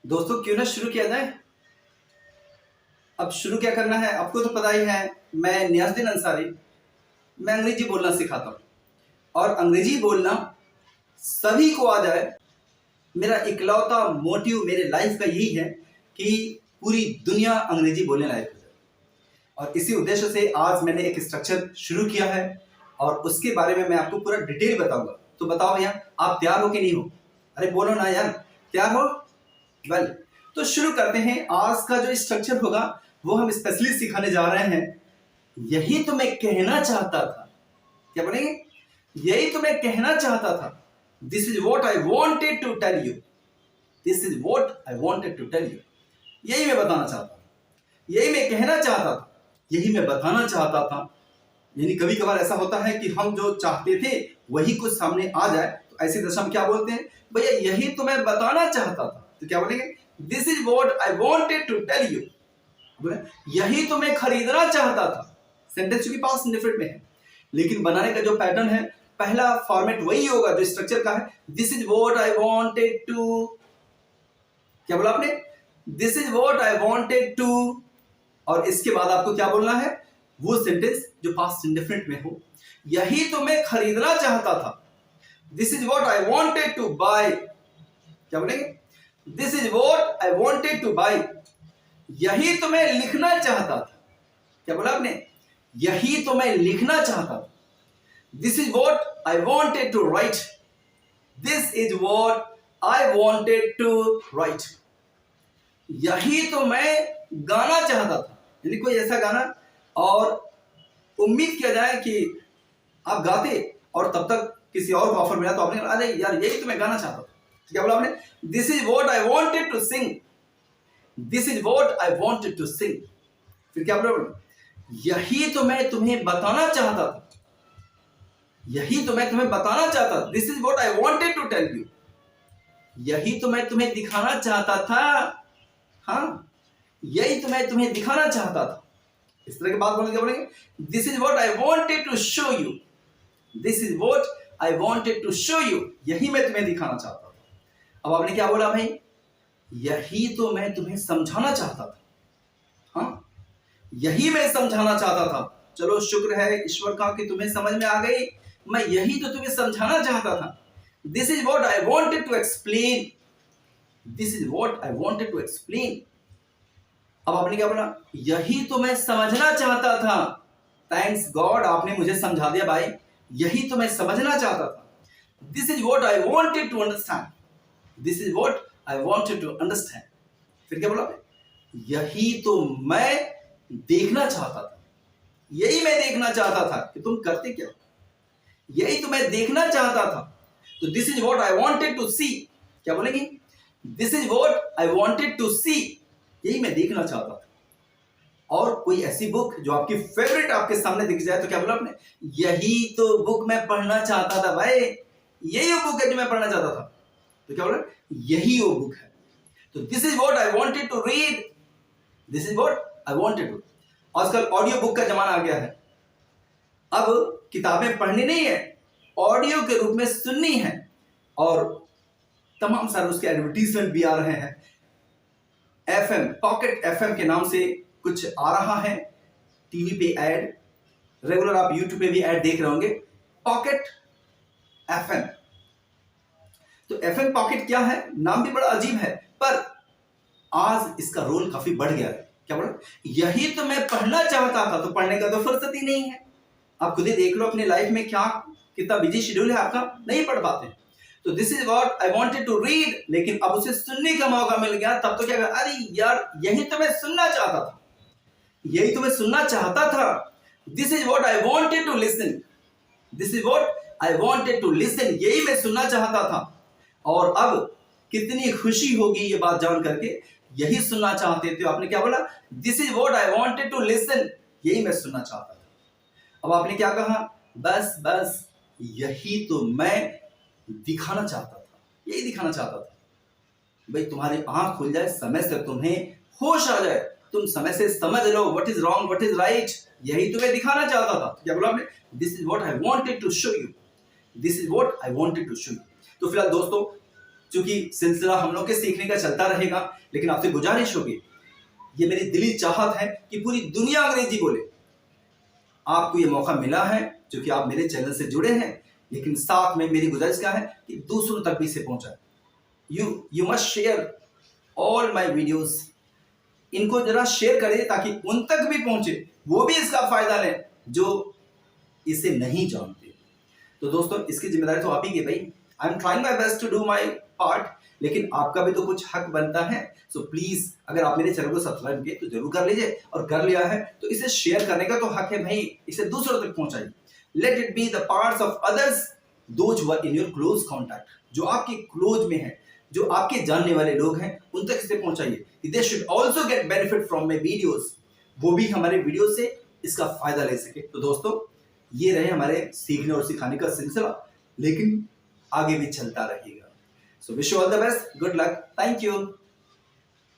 दोस्तों क्यों ना शुरू किया जाए। अब शुरू क्या करना है आपको तो पता ही है। मैं नियाज़ुद्दीन अंसारी, मैं अंग्रेजी बोलना सिखाता हूँ और अंग्रेजी बोलना सभी को आ जाए। मेरा इकलौता मोटिव मेरे लाइफ का यही है कि पूरी दुनिया अंग्रेजी बोलने लायक हो जाए। और इसी उद्देश्य से आज मैंने एक स्ट्रक्चर शुरू किया है और उसके बारे में मैं आपको पूरा डिटेल बताऊंगा। तो बताओ भैया, आप तैयार हो कि नहीं हो? अरे बोलो ना यार, तैयार हो? वेल, तो शुरू करते हैं। आज का जो स्ट्रक्चर होगा वो हम स्पेशली सिखाने जा रहे हैं। यही तो मैं कहना चाहता था। क्या बोलेंगे? यही तो मैं कहना चाहता था। This is what I wanted to tell you. This is what I wanted to tell you. यही मैं बताना चाहता था, यही मैं कहना चाहता था, यही मैं बताना चाहता था। यानी कभी कभार ऐसा होता है कि हम जो चाहते थे वही कुछ सामने आ जाए, तो ऐसी दशा में क्या बोलते हैं? भैया यही तो मैं बताना चाहता था। तो क्या बोलेंगे? This is what I wanted to tell you. यही तो मैं खरीदना चाहता था। सेंटेंस चूंकि पास्ट इंडेफिनिट में है, लेकिन बनाने का जो पैटर्न है, पहला फॉर्मेट वही होगा जो स्ट्रक्चर का है। This is what I wanted to. क्या बोला आपने? This is what I wanted to. और इसके बाद आपको क्या बोलना है? वो सेंटेंस जो पास्ट इंडेफिनिट में हो। यही तो मैं खरीदना चाहता था। This is what I wanted to buy. क्या बोलेंगे? This is what I wanted to buy. यही तो मैं लिखना चाहता था। क्या बोला आपने? यही तो मैं लिखना चाहता था। This is what I wanted to write. This is what I wanted to write. यही तो मैं गाना चाहता था। यानी कोई ऐसा गाना, और उम्मीद किया जाए कि आप गाते और तब तक किसी और को ऑफर मिला तो आपने कहा अरे यार यही तो मैं गाना चाहता था। क्या बोला आपने? This is what I wanted to sing. This is what I wanted to sing. फिर क्या बोला? यही तो मैं तुम्हें बताना चाहता था। यही तो मैं तुम्हें बताना चाहता था। This is what I wanted to tell you. यही तो मैं तुम्हें दिखाना चाहता था। हाँ, यही तो मैं तुम्हें दिखाना चाहता था। इस तरह की बात बोलेंगे, क्या बोलेंगे? This is what I wanted to show you. This is what I wanted to show you. यही मैं तुम्हें दिखाना चाहता था। अब आपने क्या बोला भाई? यही तो मैं तुम्हें समझाना चाहता था। हाँ, यही मैं समझाना चाहता था। चलो शुक्र है ईश्वर का कि तुम्हें समझ में आ गई। मैं यही तो तुम्हें समझाना चाहता था। This is what I wanted to explain. This is what I wanted to explain. अब आपने क्या बोला? यही तो मैं समझना चाहता था। थैंक्स गॉड, आपने मुझे समझा दिया भाई। यही तो मैं समझना चाहता था। This is what I wanted to understand. This is what I wanted to understand. फिर क्या बोला? यही तो मैं देखना चाहता था। यही मैं देखना चाहता था कि तुम करते क्या। यही तो मैं देखना चाहता था। तो this is what I wanted to see. क्या बोलेंगे? This is what I wanted to see. यही मैं देखना चाहता था। और कोई ऐसी बुक जो आपकी फेवरेट आपके सामने दिख जाए तो क्या बोला आपने? यही तो बुक मैं पढ़ना चाहता था भाई। यही वो बुक है जो मैं पढ़ना चाहता था। तो क्या बोला? यही वो बुक है। तो this is what I wanted to read. This is what I wanted to. आजकल ऑडियो बुक का जमाना आ गया है। अब किताबें पढ़नी नहीं है, ऑडियो के रूप में सुननी है। और तमाम सारे उसके एडवर्टीजमेंट भी आ रहे हैं। एफएम, पॉकेट एफएम के नाम से कुछ आ रहा है। टीवी पे ऐड, रेगुलर आप यूट्यूब पे भी ऐड देख रहे होंगे। Pocket FM. तो एफएम पॉकेट क्या है? नाम भी बड़ा अजीब है, पर आज इसका रोल काफी बढ़ गया है। क्या बोला? यही तो मैं पढ़ना चाहता था। तो पढ़ने का तो फुर्सत ही नहीं है। आप खुद ही देख लो अपने लाइफ में क्या कितना बिजी शेड्यूल है आपका, नहीं पढ़ पाते। तो this is what I wanted to read, लेकिन अब उसे सुनने का मौका मिल गया, तब तो क्या कहा? अरे यार यही तो मैं सुनना चाहता था। यही तो मैं सुनना चाहता था। This is what I wanted to listen. This is what I wanted to listen. यही मैं सुनना चाहता था। और अब कितनी खुशी होगी ये बात जान करके, यही सुनना चाहते थे। आपने क्या बोला? This is what I wanted to listen. यही मैं सुनना चाहता था। अब आपने क्या कहा? बस बस यही तो मैं दिखाना चाहता था। यही दिखाना चाहता था भाई, तुम्हारी आंख खुल जाए, समय से तुम्हें होश आ जाए, तुम समय से समझ लो what is wrong what is right. यही तो मैं दिखाना चाहता था। क्या बोला आपने? This is what I wanted to show you. This is what I wanted to show you. तो फिलहाल दोस्तों, चूंकि सिलसिला हम लोग के सीखने का चलता रहेगा, लेकिन आपसे गुजारिश होगी, ये मेरी दिली चाहत है कि पूरी दुनिया अंग्रेजी बोले। आपको ये मौका मिला है क्योंकि आप मेरे चैनल से जुड़े हैं, लेकिन साथ में मेरी गुजारिश क्या है कि दूसरों तक भी इसे पहुंचाए। You must share all my videos. इनको जरा शेयर करें ताकि उन तक भी पहुंचे, वो भी इसका फायदा लें जो इसे नहीं जानते। तो दोस्तों, इसकी जिम्मेदारी तो आप ही की भाई। I am trying my best to do my part, लेकिन आपका भी तो कुछ हक बनता है। सो प्लीज, अगर आप मेरे चैनल को सब्सक्राइब किए तो जरूर कर लीजिए, और कर लिया है तो इसे शेयर करने का तो हक है भाई, इसे दूसरों तक पहुंचाइए। Let it be the parts of others, those who are in your close contact, जो आपके क्लोज में है, जो आपके जानने वाले लोग हैं, उन तक इसे पहुंचाइए। They should also get benefit from my videos, वो भी हमारे वीडियो से इसका फायदा ले सके। तो दोस्तों, ये रहे हमारे सीखने और सिखाने का सिलसिला, लेकिन आगे भी चलता रहेगा। So wish you all the best, good luck, thank you.